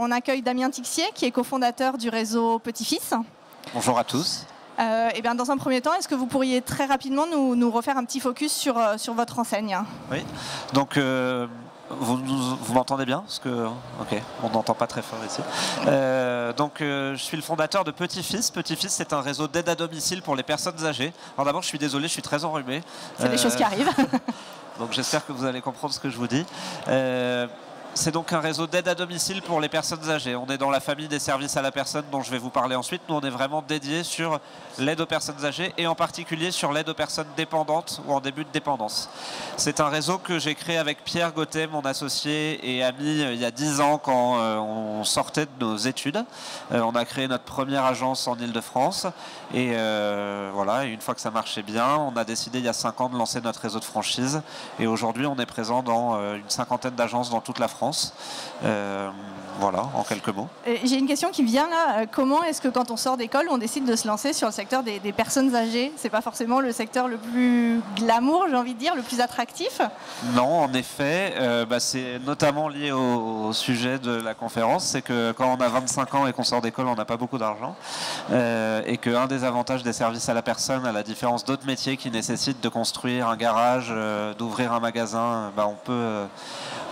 on accueille Damien Tixier, qui est cofondateur du réseau Petit-Fils. Bonjour à tous. Eh bien, dans un premier temps, est-ce que vous pourriez très rapidement nous refaire un petit focus sur votre enseigne? Oui, donc vous m'entendez bien? Parce que, ok, on n'entend pas très fort ici. Je suis le fondateur de Petit-Fils. Petit-Fils, c'est un réseau d'aide à domicile pour les personnes âgées. Alors d'abord, je suis désolé, je suis très enrhumé. C'est des choses qui arrivent. Donc j'espère que vous allez comprendre ce que je vous dis. C'est donc un réseau d'aide à domicile pour les personnes âgées. On est dans la famille des services à la personne dont je vais vous parler ensuite. Nous, on est vraiment dédié sur l'aide aux personnes âgées et en particulier sur l'aide aux personnes dépendantes ou en début de dépendance. C'est un réseau que j'ai créé avec Pierre Gauthier, mon associé et ami, il y a 10 ans quand on sortait de nos études. On a créé notre première agence en Ile-de-France et voilà, une fois que ça marchait bien, on a décidé il y a 5 ans de lancer notre réseau de franchise et aujourd'hui, on est présent dans une cinquantaine d'agences dans toute la France. Voilà, en quelques mots. J'ai une question qui vient là. Comment est-ce que quand on sort d'école, on décide de se lancer sur le secteur des personnes âgées? C'est pas forcément le secteur le plus glamour, j'ai envie de dire, le plus attractif? Non, en effet, c'est notamment lié au sujet de la conférence. C'est que quand on a 25 ans et qu'on sort d'école, on n'a pas beaucoup d'argent. Et qu'un des avantages des services à la personne, à la différence d'autres métiers qui nécessitent de construire un garage, d'ouvrir un magasin,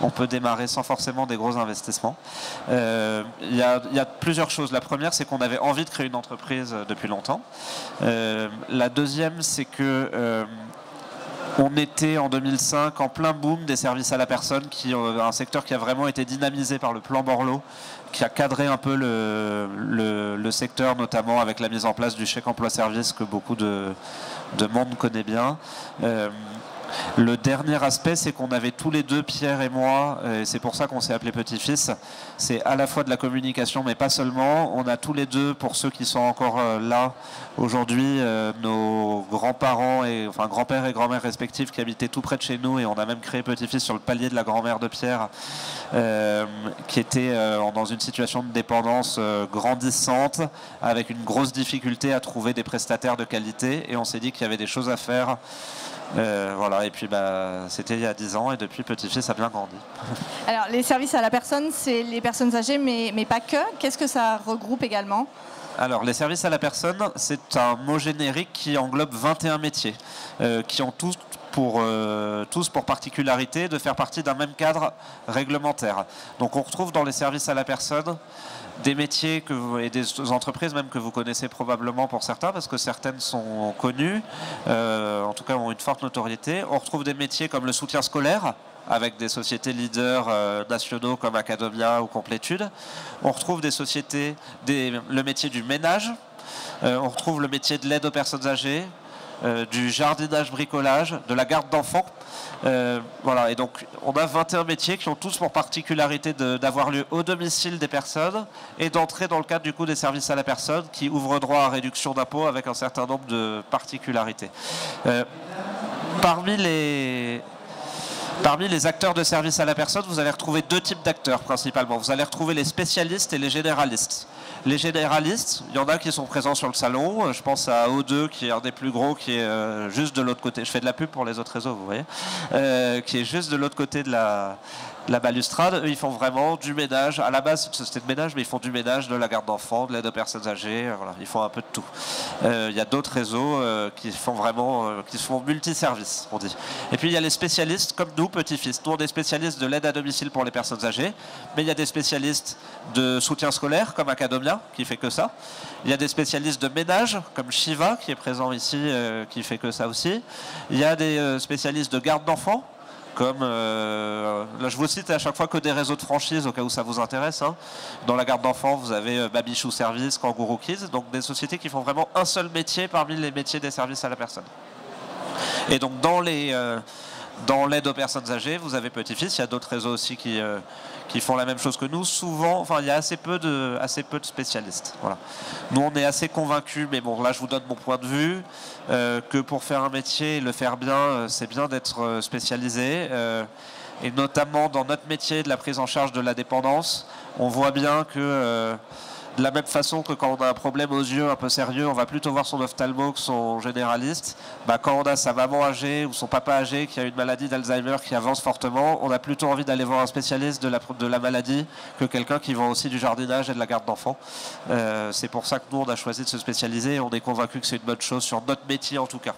on peut démarrer sans forcément des gros investissements. Il y a plusieurs choses. La première, c'est qu'on avait envie de créer une entreprise depuis longtemps. La deuxième, c'est que on était en 2005 en plein boom des services à la personne, un secteur qui a vraiment été dynamisé par le plan Borloo, qui a cadré un peu le secteur, notamment avec la mise en place du chèque emploi-service que beaucoup de monde connaît bien. Le dernier aspect, c'est qu'on avait tous les deux, Pierre et moi, et c'est pour ça qu'on s'est appelé Petit-Fils, c'est à la fois de la communication, mais pas seulement. On a tous les deux, pour ceux qui sont encore là aujourd'hui, nos grands-parents, grands-pères et grand-mères respectifs qui habitaient tout près de chez nous, et on a même créé Petit-Fils sur le palier de la grand-mère de Pierre, qui était dans une situation de dépendance grandissante, avec une grosse difficulté à trouver des prestataires de qualité, et on s'est dit qu'il y avait des choses à faire. Voilà, et puis c'était il y a 10 ans et depuis Petit-Fils a bien grandi. Alors les services à la personne, c'est les personnes âgées mais pas que. Qu'est-ce que ça regroupe également? Alors les services à la personne, c'est un mot générique qui englobe 21 métiers qui ont tous pour particularité de faire partie d'un même cadre réglementaire. Donc on retrouve dans les services à la personne des métiers et des entreprises même que vous connaissez probablement pour certains, parce que certaines sont connues, en tout cas ont une forte notoriété. On retrouve des métiers comme le soutien scolaire, avec des sociétés leaders nationaux comme Academia ou Complétude. On retrouve des sociétés, le métier du ménage, on retrouve le métier de l'aide aux personnes âgées, du jardinage bricolage, de la garde d'enfants. Voilà, et donc on a 21 métiers qui ont tous pour particularité d'avoir lieu au domicile des personnes et d'entrer dans le cadre du coup des services à la personne qui ouvrent droit à réduction d'impôts avec un certain nombre de particularités. Parmi les acteurs de services à la personne, vous allez retrouver deux types d'acteurs principalement. Vous allez retrouver les spécialistes et les généralistes. Les généralistes, il y en a qui sont présents sur le salon. Je pense à O2 qui est un des plus gros, qui est juste de l'autre côté. Je fais de la pub pour les autres réseaux, vous voyez. Qui est juste de l'autre côté de la balustrade. Eux, ils font vraiment du ménage. À la base, c'est une société de ménage, mais ils font du ménage, de la garde d'enfants, de l'aide aux personnes âgées. Voilà, ils font un peu de tout. Il y a d'autres réseaux qui font multiservices, on dit. Et puis il y a les spécialistes comme nous, Petit-Fils. Nous, on est spécialistes de l'aide à domicile pour les personnes âgées, mais il y a des spécialistes de soutien scolaire comme Academia qui fait que ça. Il y a des spécialistes de ménage comme Shiva qui est présent ici, qui fait que ça aussi. Il y a des spécialistes de garde d'enfants. Comme, là je vous cite à chaque fois que des réseaux de franchise au cas où ça vous intéresse. Hein. Dans la garde d'enfants, vous avez Babichou Service, Kangourou Kids, donc des sociétés qui font vraiment un seul métier parmi les métiers des services à la personne. Et donc dans l'aide aux personnes âgées, vous avez Petit-Fils, il y a d'autres réseaux aussi qui font la même chose que nous. Souvent, il y a assez peu de spécialistes. Voilà. Nous, on est assez convaincus, mais bon, là, je vous donne mon point de vue, que pour faire un métier et le faire bien, c'est bien d'être spécialisé. Et notamment dans notre métier de la prise en charge de la dépendance, on voit bien que De la même façon que quand on a un problème aux yeux un peu sérieux, on va plutôt voir son ophtalmo que son généraliste. Bah, quand on a sa maman âgée ou son papa âgé qui a une maladie d'Alzheimer qui avance fortement, on a plutôt envie d'aller voir un spécialiste de la maladie que quelqu'un qui vend aussi du jardinage et de la garde d'enfants. C'est pour ça que nous, on a choisi de se spécialiser et on est convaincu que c'est une bonne chose sur notre métier en tout cas.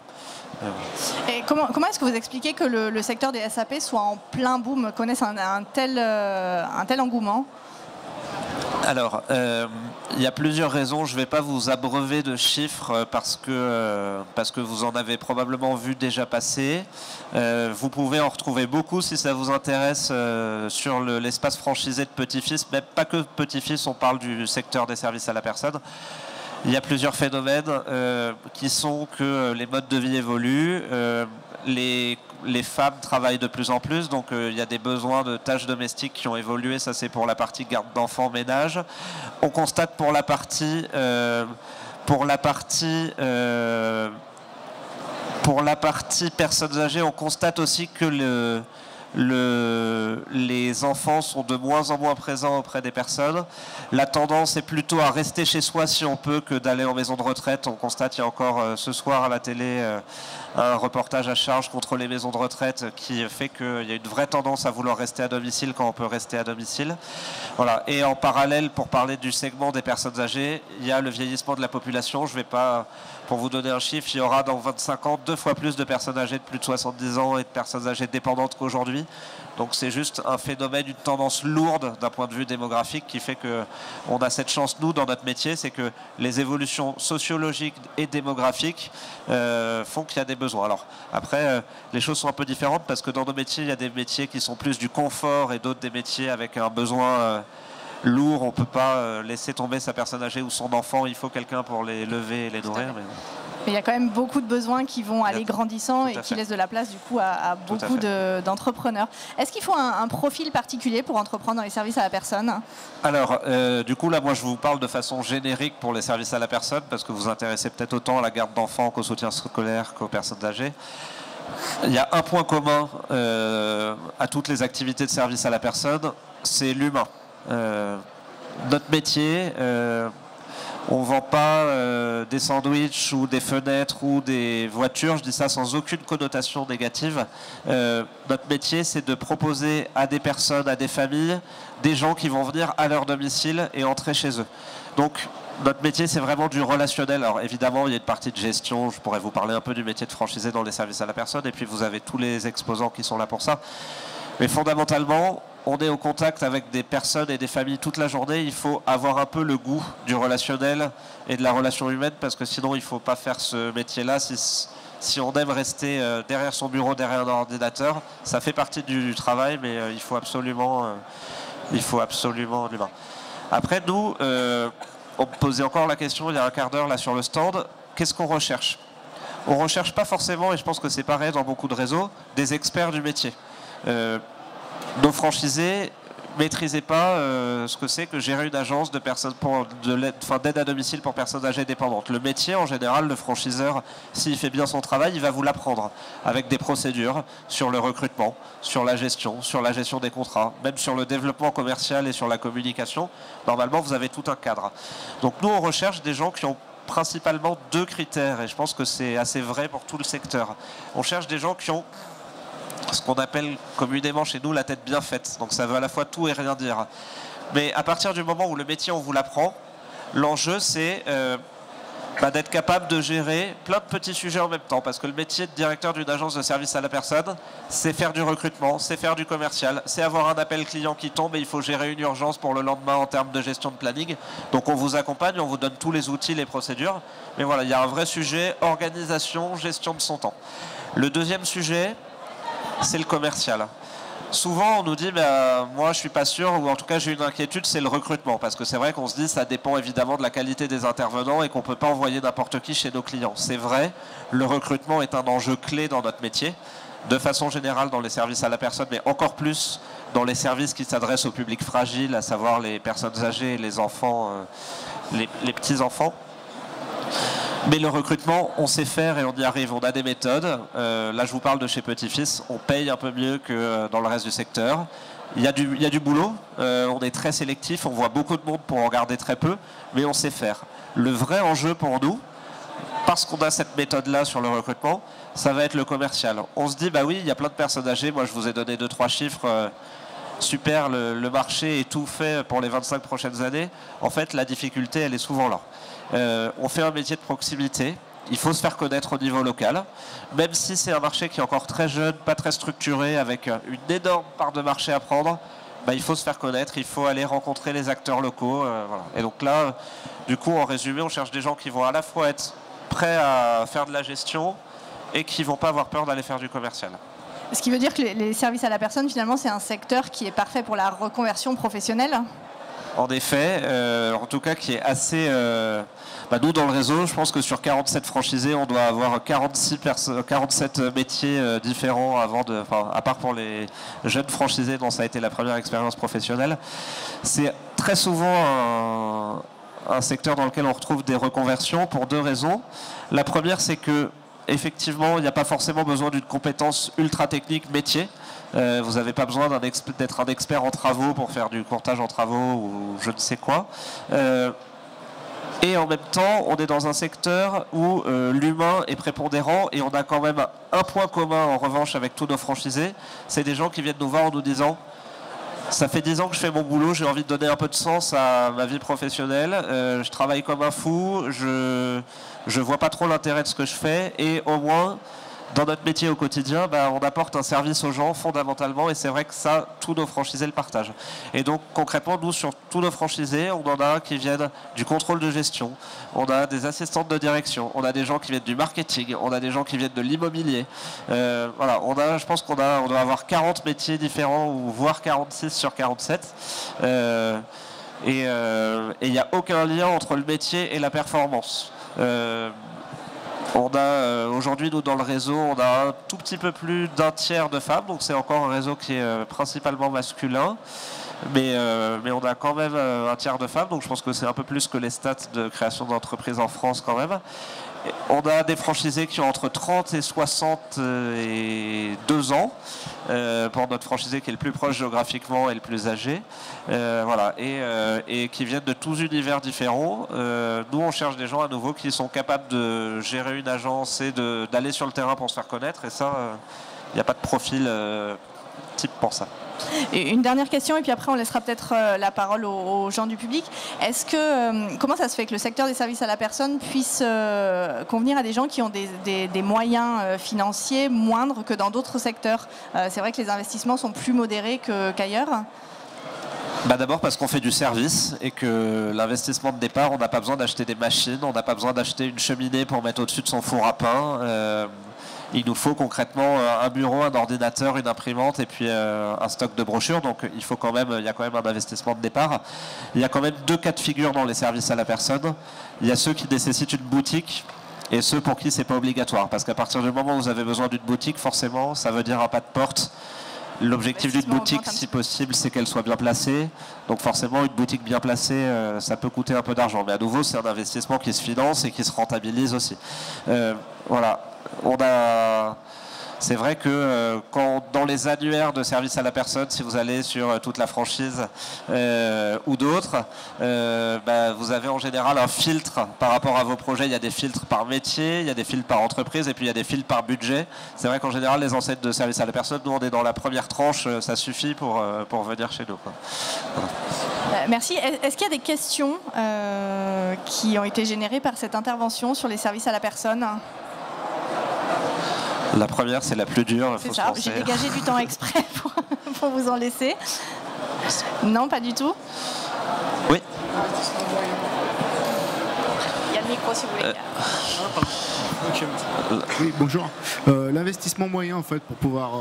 Et comment est-ce que vous expliquez que le secteur des SAP soit en plein boom, connaisse un tel engouement ? Alors, il y a plusieurs raisons. Je ne vais pas vous abreuver de chiffres parce que vous en avez probablement vu déjà passer. Vous pouvez en retrouver beaucoup si ça vous intéresse sur l'espace franchisé de Petit-Fils, mais pas que Petit-Fils, on parle du secteur des services à la personne. Il y a plusieurs phénomènes qui sont que les modes de vie évoluent, les femmes travaillent de plus en plus, donc il y a des besoins de tâches domestiques qui ont évolué, ça c'est pour la partie garde d'enfants, ménage. On constate pour la partie personnes âgées, on constate aussi que les enfants sont de moins en moins présents auprès des personnes. La tendance est plutôt à rester chez soi si on peut que d'aller en maison de retraite. On constate, il y a encore ce soir à la télé un reportage à charge contre les maisons de retraite qui fait qu'il y a une vraie tendance à vouloir rester à domicile quand on peut rester à domicile. Voilà. Et en parallèle, pour parler du segment des personnes âgées, il y a le vieillissement de la population. Je ne vais pas, pour vous donner un chiffre, il y aura dans 25 ans 2 fois plus de personnes âgées de plus de 70 ans et de personnes âgées dépendantes qu'aujourd'hui. Donc c'est juste un phénomène, une tendance lourde d'un point de vue démographique qui fait qu'on a cette chance, nous, dans notre métier, c'est que les évolutions sociologiques et démographiques font qu'il y a des besoins. Alors après, les choses sont un peu différentes parce que dans nos métiers, il y a des métiers qui sont plus du confort et d'autres des métiers avec un besoin lourd. On ne peut pas laisser tomber sa personne âgée ou son enfant, il faut quelqu'un pour les lever et les nourrir. Mais il y a quand même beaucoup de besoins qui vont aller grandissant et qui laissent de la place du coup à beaucoup d'entrepreneurs. Est-ce qu'il faut un profil particulier pour entreprendre dans les services à la personne ? Alors, du coup, là, moi, je vous parle de façon générique pour les services à la personne parce que vous vous intéressez peut-être autant à la garde d'enfants qu'au soutien scolaire qu'aux personnes âgées. Il y a un point commun à toutes les activités de service à la personne, c'est l'humain. Notre métier... on ne vend pas des sandwichs ou des fenêtres ou des voitures, je dis ça sans aucune connotation négative. Notre métier, c'est de proposer à des personnes, à des familles, des gens qui vont venir à leur domicile et entrer chez eux. Donc, notre métier, c'est vraiment du relationnel. Alors, évidemment, il y a une partie de gestion. Je pourrais vous parler un peu du métier de franchisé dans les services à la personne. Et puis, vous avez tous les exposants qui sont là pour ça. Mais fondamentalement, on est au contact avec des personnes et des familles toute la journée. Il faut avoir un peu le goût du relationnel et de la relation humaine parce que sinon, il ne faut pas faire ce métier-là. Si on aime rester derrière son bureau, derrière un ordinateur, ça fait partie du travail, mais il faut absolument l'humain. Après, nous, on me posait encore la question il y a un quart d'heure là sur le stand, qu'est-ce qu'on recherche ? On ne recherche pas forcément, et je pense que c'est pareil dans beaucoup de réseaux, des experts du métier. Nos franchisés ne maîtrisaient pas ce que c'est que gérer une agence d'aide à domicile pour personnes âgées dépendantes. Le métier, en général, le franchiseur, s'il fait bien son travail, il va vous l'apprendre avec des procédures sur le recrutement, sur la gestion des contrats, même sur le développement commercial et sur la communication. Normalement, vous avez tout un cadre. Donc nous, on recherche des gens qui ont principalement 2 critères, et je pense que c'est assez vrai pour tout le secteur. On cherche des gens qui ont ce qu'on appelle communément chez nous la tête bien faite. Donc ça veut à la fois tout et rien dire. Mais à partir du moment où le métier, on vous l'apprend, l'enjeu, c'est d'être capable de gérer plein de petits sujets en même temps. Parce que le métier de directeur d'une agence de service à la personne, c'est faire du recrutement, c'est faire du commercial, c'est avoir un appel client qui tombe et il faut gérer une urgence pour le lendemain en termes de gestion de planning. Donc on vous accompagne, on vous donne tous les outils, les procédures. Mais voilà, il y a un vrai sujet, organisation, gestion de son temps. Le deuxième sujet, c'est le commercial. Souvent, on nous dit, moi, je suis pas sûr, ou en tout cas, j'ai une inquiétude, c'est le recrutement. Parce que c'est vrai qu'on se dit, ça dépend évidemment de la qualité des intervenants et qu'on peut pas envoyer n'importe qui chez nos clients. C'est vrai, le recrutement est un enjeu clé dans notre métier, de façon générale dans les services à la personne, mais encore plus dans les services qui s'adressent au public fragile, à savoir les personnes âgées, les enfants, les petits-enfants. Mais le recrutement, on sait faire et on y arrive. On a des méthodes. Là, je vous parle de chez Petit-Fils. On paye un peu mieux que dans le reste du secteur. Il y a du boulot. On est très sélectif. On voit beaucoup de monde pour en garder très peu. Mais on sait faire. Le vrai enjeu pour nous, parce qu'on a cette méthode-là sur le recrutement, ça va être le commercial. On se dit, bah oui, il y a plein de personnes âgées. Moi, je vous ai donné 2-3 chiffres. Super, le marché est tout fait pour les 25 prochaines années. En fait, la difficulté, elle est souvent là. On fait un métier de proximité. Il faut se faire connaître au niveau local. Même si c'est un marché qui est encore très jeune, pas très structuré, avec une énorme part de marché à prendre, bah, il faut se faire connaître, il faut aller rencontrer les acteurs locaux. Voilà. Et donc là, du coup, en résumé, on cherche des gens qui vont à la fois être prêts à faire de la gestion et qui ne vont pas avoir peur d'aller faire du commercial. Ce qui veut dire que les services à la personne, finalement, c'est un secteur qui est parfait pour la reconversion professionnelle. En effet, en tout cas qui est assez... nous, dans le réseau, je pense que sur 47 franchisés, on doit avoir 47 métiers différents à part pour les jeunes franchisés dont ça a été la première expérience professionnelle. C'est très souvent un secteur dans lequel on retrouve des reconversions pour 2 raisons. La première, c'est que effectivement, il n'y a pas forcément besoin d'une compétence ultra technique métier. Vous n'avez pas besoin d'être un expert en travaux pour faire du courtage en travaux ou je ne sais quoi. Et en même temps, on est dans un secteur où l'humain est prépondérant et on a quand même un point commun en revanche avec tous nos franchisés. C'est des gens qui viennent nous voir en nous disant « Ça fait 10 ans que je fais mon boulot, j'ai envie de donner un peu de sens à ma vie professionnelle. Je travaille comme un fou, je vois pas trop l'intérêt de ce que je fais et au moins... » Dans notre métier au quotidien, on apporte un service aux gens fondamentalement et c'est vrai que ça, tous nos franchisés le partagent. Et donc concrètement, nous, sur tous nos franchisés, on en a qui viennent du contrôle de gestion, on a des assistantes de direction, on a des gens qui viennent du marketing, on a des gens qui viennent de l'immobilier. Voilà, je pense qu'on doit avoir 40 métiers différents, ou voire 46 sur 47. Et il n'y a aucun lien entre le métier et la performance. On a aujourd'hui, nous, dans le réseau, on a un tout petit peu plus d'un tiers de femmes, donc c'est encore un réseau qui est principalement masculin, mais on a quand même un tiers de femmes, donc je pense que c'est un peu plus que les stats de création d'entreprises en France quand même. On a des franchisés qui ont entre 30 et 62 ans, pour notre franchisé qui est le plus proche géographiquement et le plus âgé, voilà, et qui viennent de tous univers différents. Nous, on cherche des gens à nouveau qui sont capables de gérer une agence et d'aller sur le terrain pour se faire connaître, et ça, il n'y a pas de profil type pour ça. Et une dernière question, et puis après on laissera peut-être la parole aux gens du public. Comment ça se fait que le secteur des services à la personne puisse convenir à des gens qui ont des moyens financiers moindres que dans d'autres secteurs? C'est vrai que les investissements sont plus modérés qu'ailleurs. D'abord parce qu'on fait du service et que l'investissement de départ, on n'a pas besoin d'acheter des machines, on n'a pas besoin d'acheter une cheminée pour mettre au-dessus de son four à pain. Il nous faut concrètement un bureau, un ordinateur, une imprimante et puis un stock de brochures. Donc il y a quand même un investissement de départ. Il y a quand même 2 cas de figure dans les services à la personne. Il y a ceux qui nécessitent une boutique et ceux pour qui c'est pas obligatoire. Parce qu'à partir du moment où vous avez besoin d'une boutique, forcément, ça veut dire un pas de porte. L'objectif d'une boutique, si possible, c'est qu'elle soit bien placée. Donc forcément, une boutique bien placée, ça peut coûter un peu d'argent. Mais à nouveau, c'est un investissement qui se finance et qui se rentabilise aussi. Voilà. C'est vrai que dans les annuaires de services à la personne, si vous allez sur toute la franchise ou d'autres, vous avez en général un filtre par rapport à vos projets. Il y a des filtres par métier, il y a des filtres par entreprise et puis il y a des filtres par budget. C'est vrai qu'en général, les enseignes de services à la personne, nous on est dans la première tranche, ça suffit pour venir chez nous, quoi. Voilà. Merci. Est-ce qu'il y a des questions qui ont été générées par cette intervention sur les services à la personne ? La première, c'est la plus dure. C'est ça, j'ai dégagé du temps exprès pour vous en laisser. Non, pas du tout. Oui. Il y a le micro si vous voulez. Oui, bonjour. L'investissement moyen en fait pour pouvoir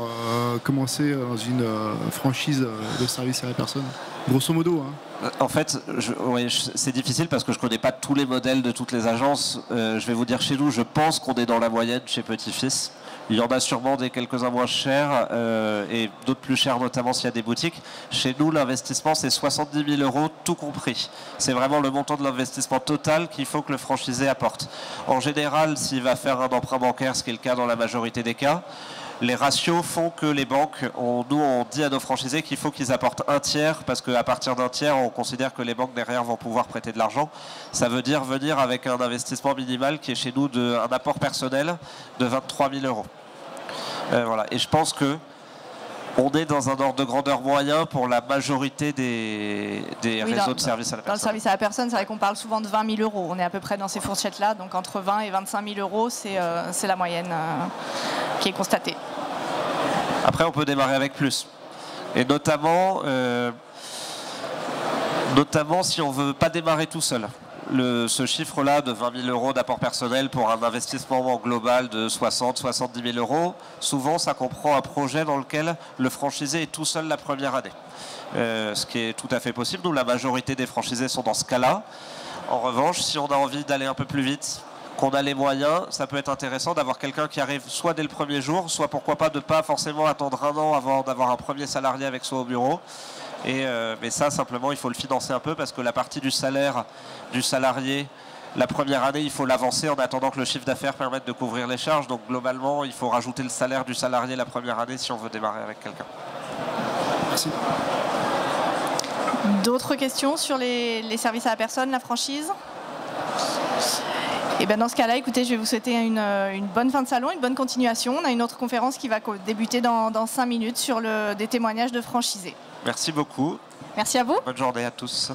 commencer dans une franchise de service à la personne, grosso modo. En fait, c'est difficile parce que je ne connais pas tous les modèles de toutes les agences. Je vais vous dire chez nous, je pense qu'on est dans la moyenne chez Petit-Fils. Il y en a sûrement des quelques-uns moins chers et d'autres plus chers, notamment s'il y a des boutiques. Chez nous, l'investissement, c'est 70 000 € tout compris. C'est vraiment le montant de l'investissement total qu'il faut que le franchisé apporte. En général, s'il va faire un emprunt bancaire, ce qui est le cas dans la majorité des cas, les ratios font que les banques, nous on dit à nos franchisés qu'il faut qu'ils apportent un tiers, parce qu'à partir d'un tiers, on considère que les banques derrière vont pouvoir prêter de l'argent. Ça veut dire venir avec un investissement minimal qui est chez nous un apport personnel de 23 000 €. Voilà. Et je pense que on est dans un ordre de grandeur moyen pour la majorité des réseaux de services à la personne. Dans le service à la personne, c'est vrai qu'on parle souvent de 20 000 €. On est à peu près dans ces fourchettes-là, donc entre 20 et 25 000 €, c'est la moyenne qui est constatée. Après, on peut démarrer avec plus. Et notamment si on ne veut pas démarrer tout seul. Ce chiffre-là de 20 000 € d'apport personnel pour un investissement global de 70 000 €, souvent ça comprend un projet dans lequel le franchisé est tout seul la première année. Ce qui est tout à fait possible. Nous, la majorité des franchisés sont dans ce cas-là. En revanche, si on a envie d'aller un peu plus vite, qu'on a les moyens, ça peut être intéressant d'avoir quelqu'un qui arrive soit dès le premier jour, soit pourquoi pas de ne pas forcément attendre un an avant d'avoir un premier salarié avec soi au bureau. Mais ça, simplement, il faut le financer un peu parce que la partie du salaire du salarié, la première année, il faut l'avancer en attendant que le chiffre d'affaires permette de couvrir les charges. Donc globalement, il faut rajouter le salaire du salarié la première année si on veut démarrer avec quelqu'un. Merci. D'autres questions sur les services à la personne, la franchise ? Et bien dans ce cas-là, écoutez, je vais vous souhaiter une bonne fin de salon, une bonne continuation. On a une autre conférence qui va débuter dans 5 minutes sur des témoignages de franchisés. Merci beaucoup. Merci à vous. Bonne journée à tous.